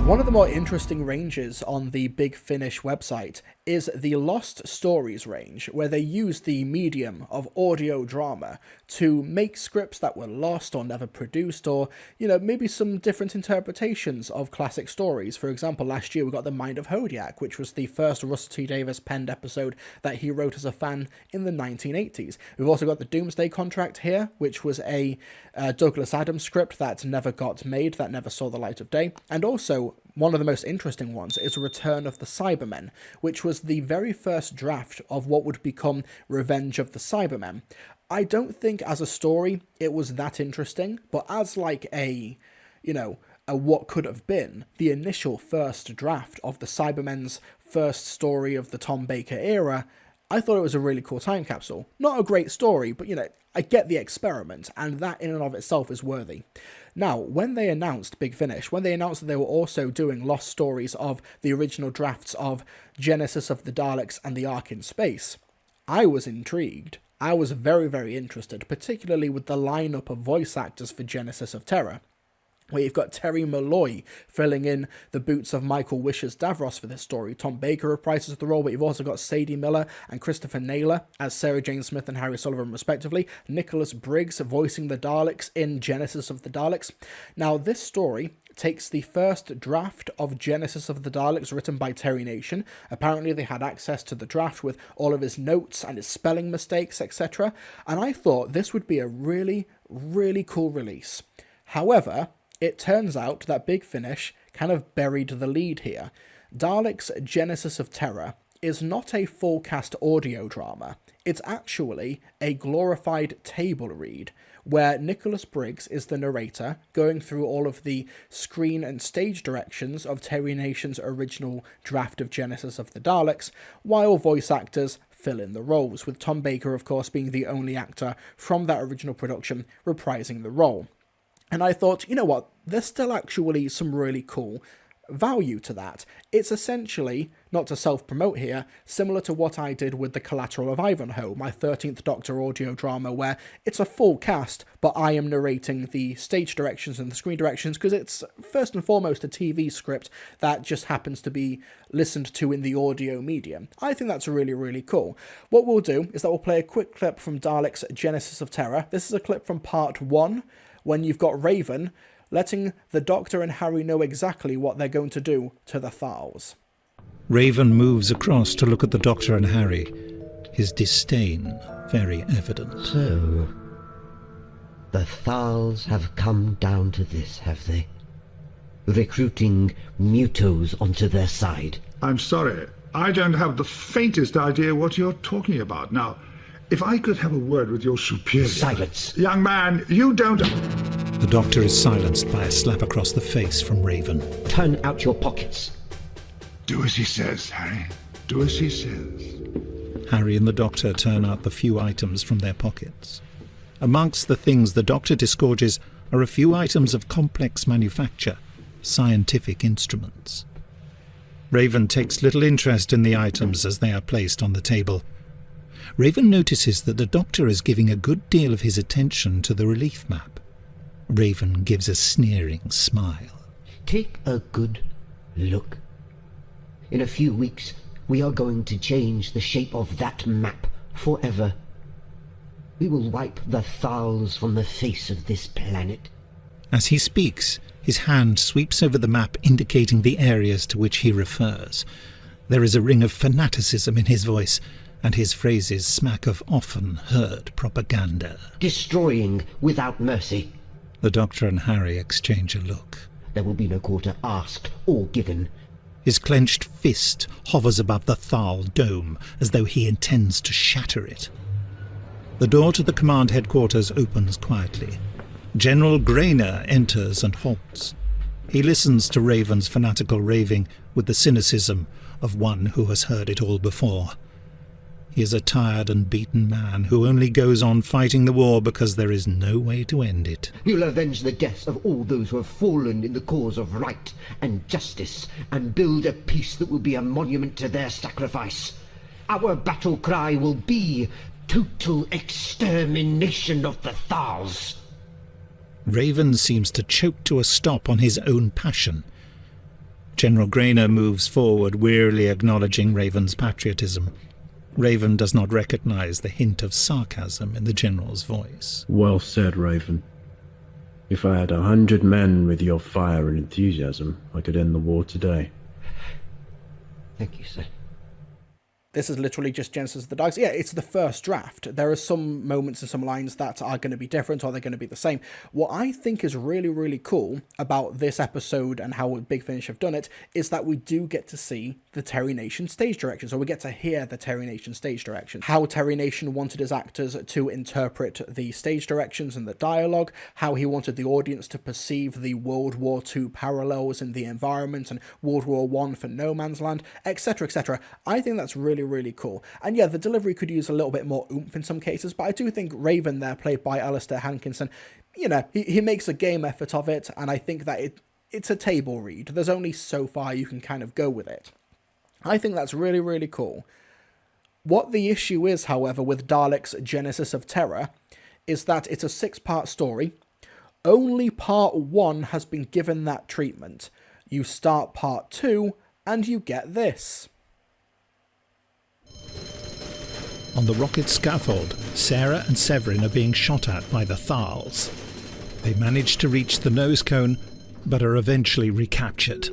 One of the more interesting ranges on the Big Finish website is the Lost Stories range, where they use the medium of audio drama to make scripts that were lost or never produced, or, maybe some different interpretations of classic stories. For example, last year we got The Mind of Hodiak, which was the first Russell T Davies penned episode that he wrote as a fan in the 1980s. We've also got The Doomsday Contract here, which was a Douglas Adams script that never got made, that never saw the light of day. And also, one of the most interesting ones is Return of the Cybermen, which was the very first draft of what would become Revenge of the Cybermen. I don't think as a story it was that interesting, but as like a what could have been, the initial first draft of the Cybermen's first story of the Tom Baker era, I thought it was a really cool time capsule. Not a great story, but I get the experiment, and that in and of itself is worthy. Now, when they announced Big Finish, when they announced that they were also doing lost stories of the original drafts of Genesis of the Daleks and the Ark in Space, I was intrigued. I was very, very interested, particularly with the lineup of voice actors for Genesis of Terror, where you've got Terry Malloy filling in the boots of Michael Wishes Davros for this story. Tom Baker reprises the role, but you've also got Sadie Miller and Christopher Naylor as Sarah Jane Smith and Harry Sullivan, respectively. Nicholas Briggs voicing the Daleks in Genesis of the Daleks. Now, this story takes the first draft of Genesis of the Daleks written by Terry Nation. Apparently they had access to the draft with all of his notes and his spelling mistakes, etc. And I thought this would be a really, really cool release. However, it turns out that Big Finish kind of buried the lead here. Daleks Genesis of Terror is not a full cast audio drama. It's actually a glorified table read, where Nicholas Briggs is the narrator, going through all of the screen and stage directions of Terry Nation's original draft of Genesis of the Daleks, while voice actors fill in the roles, with Tom Baker, of course, being the only actor from that original production reprising the role. And I thought, you know what, there's still actually some really cool value to that. It's essentially, not to self-promote here, similar to what I did with The Collateral of Ivanhoe, my 13th Doctor audio drama, where it's a full cast, but I am narrating the stage directions and the screen directions, because it's first and foremost a TV script that just happens to be listened to in the audio medium. I think that's really, really cool. What we'll do is that we'll play a quick clip from Daleks Genesis of Terror. This is a clip from part 1, when you've got Raven letting the Doctor and Harry know exactly what they're going to do to the Thals. Raven moves across to look at the Doctor and Harry, his disdain very evident. So, the Thals have come down to this, have they? Recruiting mutos onto their side. I'm sorry, I don't have the faintest idea what you're talking about. Now, if I could have a word with your superior... Silence! Young man, you don't... The Doctor is silenced by a slap across the face from Raven. Turn out your pockets. Do as he says, Harry. Do as he says. Harry and the Doctor turn out the few items from their pockets. Amongst the things the Doctor disgorges are a few items of complex manufacture, scientific instruments. Raven takes little interest in the items as they are placed on the table. Raven notices that the Doctor is giving a good deal of his attention to the relief map. Raven gives a sneering smile. Take a good look. In a few weeks, we are going to change the shape of that map forever. We will wipe the Thals from the face of this planet. As he speaks, his hand sweeps over the map indicating the areas to which he refers. There is a ring of fanaticism in his voice, and his phrases smack of often heard propaganda. Destroying without mercy. The Doctor and Harry exchange a look. There will be no quarter asked or given. His clenched fist hovers above the Thal dome, as though he intends to shatter it. The door to the command headquarters opens quietly. General Grainer enters and halts. He listens to Raven's fanatical raving with the cynicism of one who has heard it all before. He is a tired and beaten man who only goes on fighting the war because there is no way to end it. You'll avenge the deaths of all those who have fallen in the cause of right and justice, and build a peace that will be a monument to their sacrifice. Our battle cry will be total extermination of the Thals. Raven seems to choke to a stop on his own passion. General Grainer moves forward, wearily acknowledging Raven's patriotism. Raven does not recognize the hint of sarcasm in the General's voice. Well said, Raven. If I had 100 men with your fire and enthusiasm, I could end the war today. Thank you, sir. This is literally just Genesis of the Daleks. Yeah, it's the first draft. There are some moments and some lines that are going to be different, or they're going to be the same. What I think is really, really cool about this episode and how Big Finish have done it is that we do get to see the Terry Nation stage direction. So we get to hear the Terry Nation stage direction. How Terry Nation wanted his actors to interpret the stage directions and the dialogue. How he wanted the audience to perceive the World War II parallels in the environment and World War I for No Man's Land, etc., etc. I think that's really, really cool. And yeah, the delivery could use a little bit more oomph in some cases, but I do think Raven there, played by Alistair Hankinson, you know, he makes a game effort of it, and I think that it's a table read. There's only so far you can kind of go with it. I think that's really, really cool. What the issue is, however, with Daleks Genesis of Terror is that it's a 6-part story. Only part 1 has been given that treatment. You start part 2 and you get this. On the rocket scaffold, Sarah and Severin are being shot at by the Thals. They manage to reach the nose cone, but are eventually recaptured.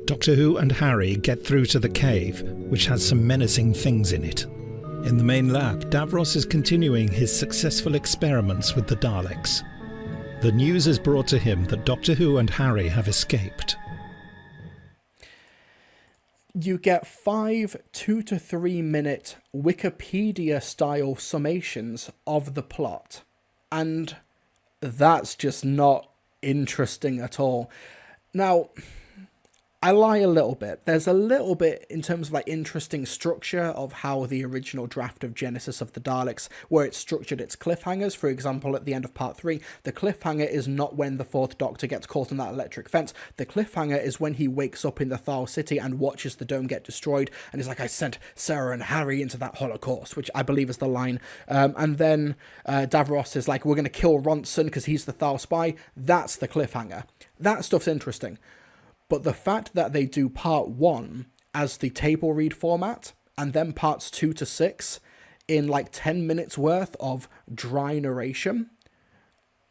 Doctor Who and Harry get through to the cave, which has some menacing things in it. In the main lab, Davros is continuing his successful experiments with the Daleks. The news is brought to him that Doctor Who and Harry have escaped. You get 5 2 to 3 minute Wikipedia-style summations of the plot, and that's just not interesting at all. Now, I lie a little bit. There's a little bit in terms of like interesting structure of how the original draft of Genesis of the Daleks, where it structured its cliffhangers. For example, at the end of part 3, the cliffhanger is not when the 4th Doctor gets caught in that electric fence. The cliffhanger is when he wakes up in the Thal City and watches the dome get destroyed, and he's like, I sent Sarah and Harry into that Holocaust, which I believe is the line. And then Davros is like, we're going to kill Ronson because he's the Thal spy. That's the cliffhanger. That stuff's interesting. But the fact that they do part 1 as the table read format, and then parts 2 to 6 in like 10 minutes worth of dry narration,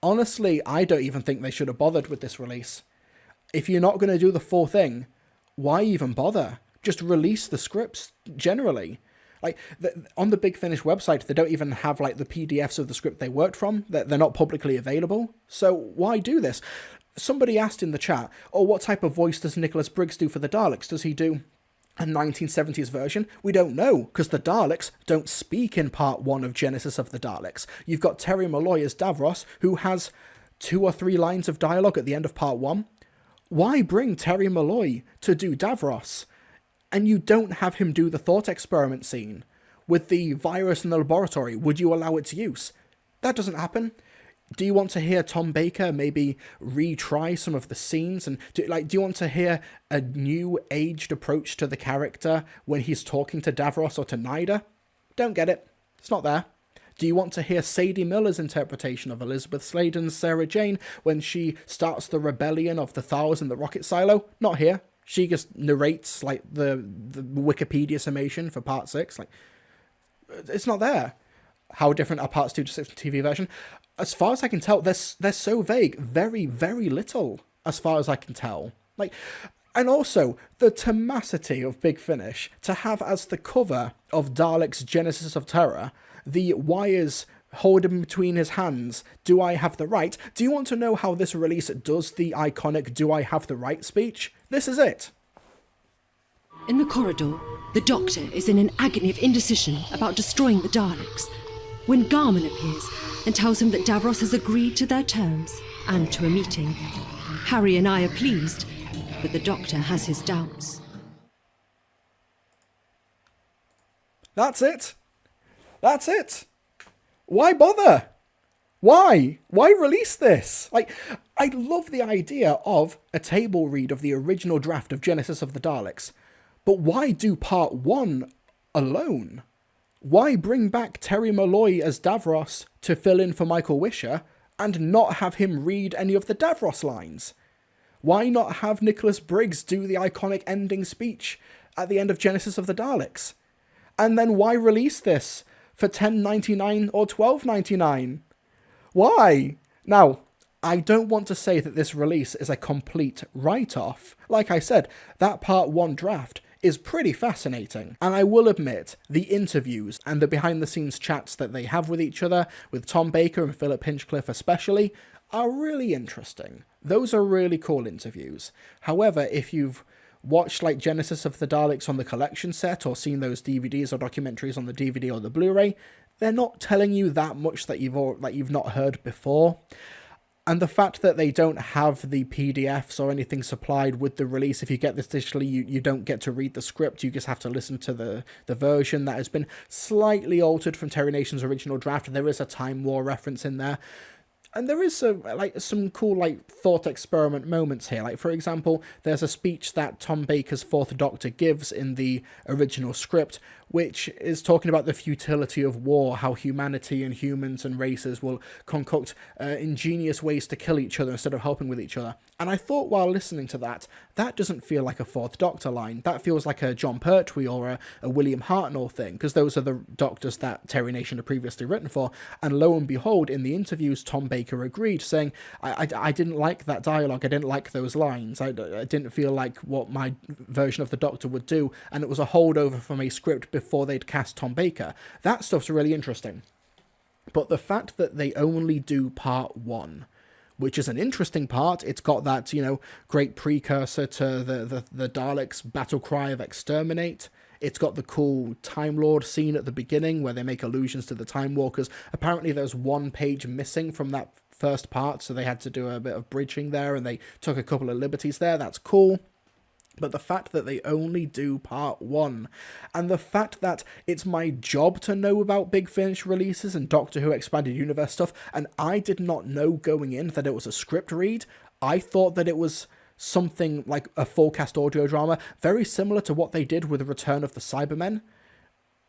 honestly, I don't even think they should have bothered with this release. If you're not going to do the full thing, why even bother? Just release the scripts generally. Like, on the Big Finish website, they don't even have like the PDFs of the script they worked from. They're not publicly available. So why do this? Somebody asked in the chat, oh, what type of voice does Nicholas Briggs do for the Daleks? Does he do a 1970s version? We don't know, because the Daleks don't speak in part 1 of Genesis of the Daleks. You've got Terry Molloy as Davros, who has 2 or 3 lines of dialogue at the end of part 1. Why bring Terry Molloy to do Davros? And you don't have him do the thought experiment scene with the virus in the laboratory. Would you allow its use? That doesn't happen. Do you want to hear Tom Baker maybe retry some of the scenes? And do you want to hear a new aged approach to the character when he's talking to Davros or to Nyder? Don't get it. It's not there. Do you want to hear Sadie Miller's interpretation of Elizabeth Sladen's Sarah Jane when she starts the rebellion of the Thals in the rocket silo? Not here. She just narrates like the Wikipedia summation for part 6. Like, it's not there. How different are parts 2 to 6 TV version? As far as I can tell, they're so vague. Very, very little, as far as I can tell. Like, and also, the tenacity of Big Finish to have as the cover of Daleks Genesis of Terror, the wires holding between his hands, do I have the right? Do you want to know how this release does the iconic do I have the right speech? This is it. In the corridor, the Doctor is in an agony of indecision about destroying the Daleks, when Garman appears and tells him that Davros has agreed to their terms and to a meeting. Harry and I are pleased, but the Doctor has his doubts. That's it. That's it. Why bother? Why? Why release this? Like, I love the idea of a table read of the original draft of Genesis of the Daleks, but why do part 1 alone? Why bring back Terry Molloy as Davros to fill in for Michael Wisher and not have him read any of the Davros lines? Why not have Nicholas Briggs do the iconic ending speech at the end of Genesis of the Daleks? And then why release this for $10.99 or $12.99? Why? Now, I don't want to say that this release is a complete write-off. Like I said, that Part 1 draft is pretty fascinating, and I will admit, the interviews and the behind-the-scenes chats that they have with each other, with Tom Baker and Philip Hinchcliffe especially, are really interesting. Those are really cool interviews. However, if you've watched like Genesis of the Daleks on the collection set, or seen those DVDs or documentaries on the DVD or the Blu-ray, they're not telling you that much that you've not heard before. And the fact that they don't have the PDFs or anything supplied with the release, if you get this digitally, you don't get to read the script, you just have to listen to the version that has been slightly altered from Terry Nation's original draft. There is a Time War reference in there. And there is some cool thought experiment moments here. Like, for example, there's a speech that Tom Baker's Fourth Doctor gives in the original script, which is talking about the futility of war, how humanity and humans and races will concoct ingenious ways to kill each other instead of helping with each other. And I thought while listening to that, that doesn't feel like a Fourth Doctor line. That feels like a John Pertwee or a William Hartnell thing, because those are the Doctors that Terry Nation had previously written for. And lo and behold, in the interviews, Tom Baker agreed, saying, I didn't like that dialogue, I didn't like those lines, I didn't feel like what my version of the Doctor would do, and it was a holdover from a script before they'd cast Tom Baker. That stuff's really interesting. But the fact that they only do Part 1, which is an interesting part, it's got that, great precursor to the Daleks' battle cry of exterminate. It's got the cool Time Lord scene at the beginning where they make allusions to the Time Walkers. Apparently there's one page missing from that first part, so they had to do a bit of bridging there, and they took a couple of liberties there. That's cool. But the fact that they only do Part 1, and the fact that it's my job to know about Big Finish releases and Doctor Who Expanded Universe stuff, and I did not know going in that it was a script read. I thought that it was something like a full cast audio drama, very similar to what they did with the Return of the Cybermen.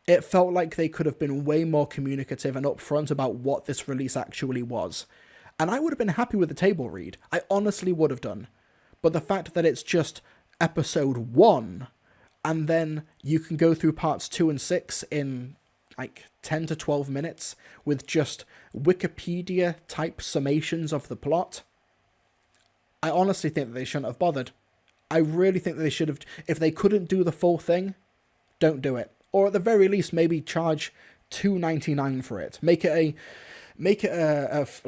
It felt like they could have been way more communicative and upfront about what this release actually was. And I would have been happy with the table read. I honestly would have done. But the fact that it's just episode 1, and then you can go through parts 2 and 6 in 10 to 12 minutes with just Wikipedia type summations of the plot, I honestly think that they shouldn't have bothered. I really think that they should have, if they couldn't do the full thing, don't do it. Or at the very least, maybe charge $2.99 for it. Make it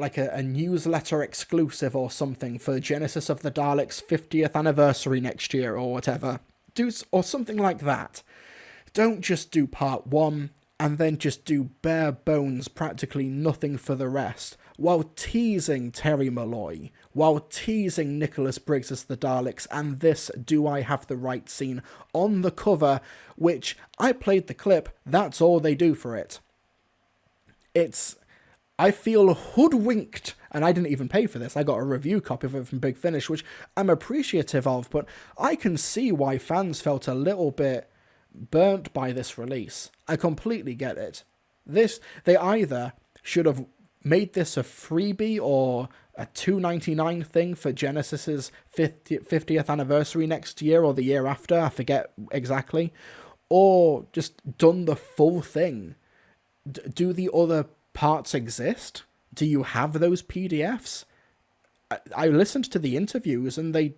a newsletter exclusive or something for Genesis of the Daleks' 50th anniversary next year or whatever. Or something like that. Don't just do Part 1 and then just do bare bones, practically nothing for the rest, while teasing Terry Malloy, while teasing Nicholas Briggs as the Daleks, and this Do I Have the Right scene on the cover, which I played the clip, that's all they do for it. I feel hoodwinked, and I didn't even pay for this. I got a review copy of it from Big Finish, which I'm appreciative of, but I can see why fans felt a little bit burnt by this release. I completely get it. They either should have made this a freebie or a $2.99 thing for Genesis's 50th anniversary next year or the year after, I forget exactly, or just done the full thing. Do the other parts exist? Do you have those PDFs? I listened to the interviews and they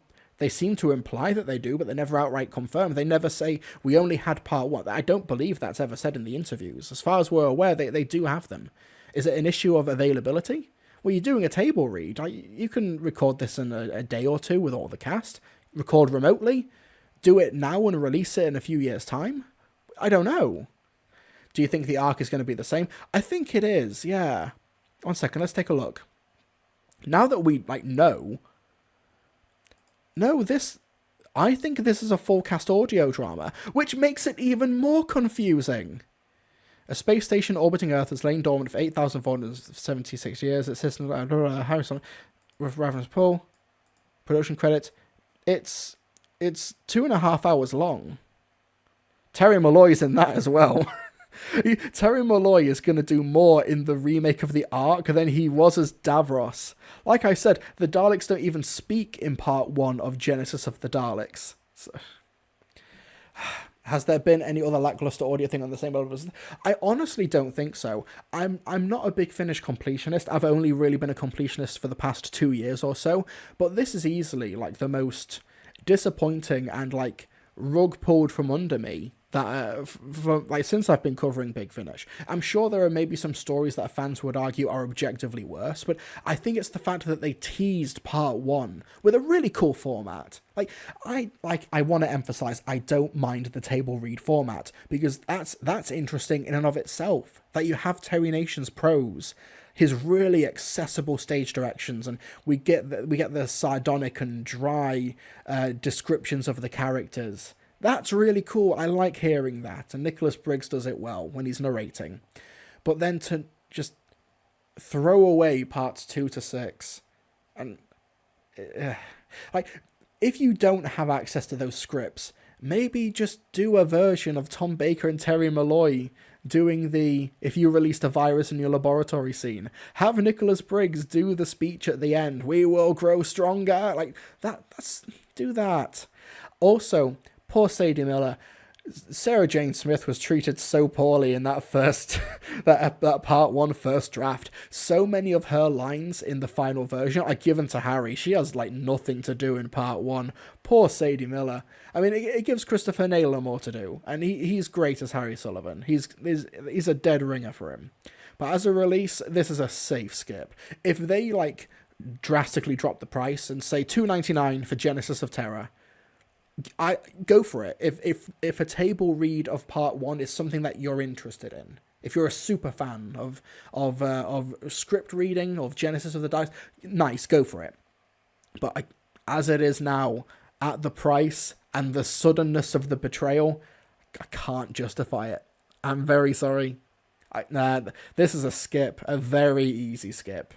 seem to imply that they do, but they never outright confirm. They never say, we only had Part 1. I don't believe that's ever said in the interviews. As far as we're aware, they do have them. Is it an issue of availability? Well, you're doing a table read. You can record this in a day or two with all the cast. Record remotely. Do it now and release it in a few years' time. I don't know. Do you think the arc is going to be the same? I think it is, yeah. 1 second, let's take a look. Now that we, know... No, I think this is a full cast audio drama, which makes it even more confusing. A space station orbiting Earth has lain dormant for 8,476 years. Its system, Harrison, with reference Paul. Production credit. It's 2.5 hours long. Terry Malloy's in that as well. Terry Molloy is going to do more in the remake of the Ark than he was as Davros. Like I said, the Daleks don't even speak in part 1 of Genesis of the Daleks. So, has there been any other lackluster audio thing on the same level as... I honestly don't think so. I'm not a big Finnish completionist. I've only really been a completionist for the past 2 years or so, but this is easily like the most disappointing and like rug pulled from under me that like since I've been covering Big Finish. I'm sure there are maybe some stories that fans would argue are objectively worse, but I think it's the fact that they teased part 1 with a really cool format. I want to emphasize I don't mind the table read format, because that's interesting in and of itself, that you have Terry Nation's prose, his really accessible stage directions, and we get the sardonic and dry descriptions of the characters. That's really cool. I like hearing that, and Nicholas Briggs does it well when he's narrating. But then to just throw away parts 2 to 6, and like, if you don't have access to those scripts, maybe just do a version of Tom Baker and Terry Molloy doing the "if you released a virus in your laboratory" scene. Have Nicholas Briggs do the speech at the end, "we will grow stronger," like that. Do that. Also, poor Sadie Miller. Sarah Jane Smith was treated so poorly in that first that part 1 first draft. So many of her lines in the final version are given to Harry. She has like nothing to do in part 1. Poor Sadie Miller. I mean, it gives Christopher Naylor more to do, and he's great as Harry Sullivan. He's a dead ringer for him. But as a release, this is a safe skip. If they like drastically drop the price and say $2.99 for Genesis of Terror, I go for it. If a table read of part 1 is something that you're interested in, if you're a super fan of script reading of Genesis of the Dice, nice, go for it. But as it is now, at the price and the suddenness of the betrayal, I can't justify it. I'm very sorry. This is a skip, a very easy skip.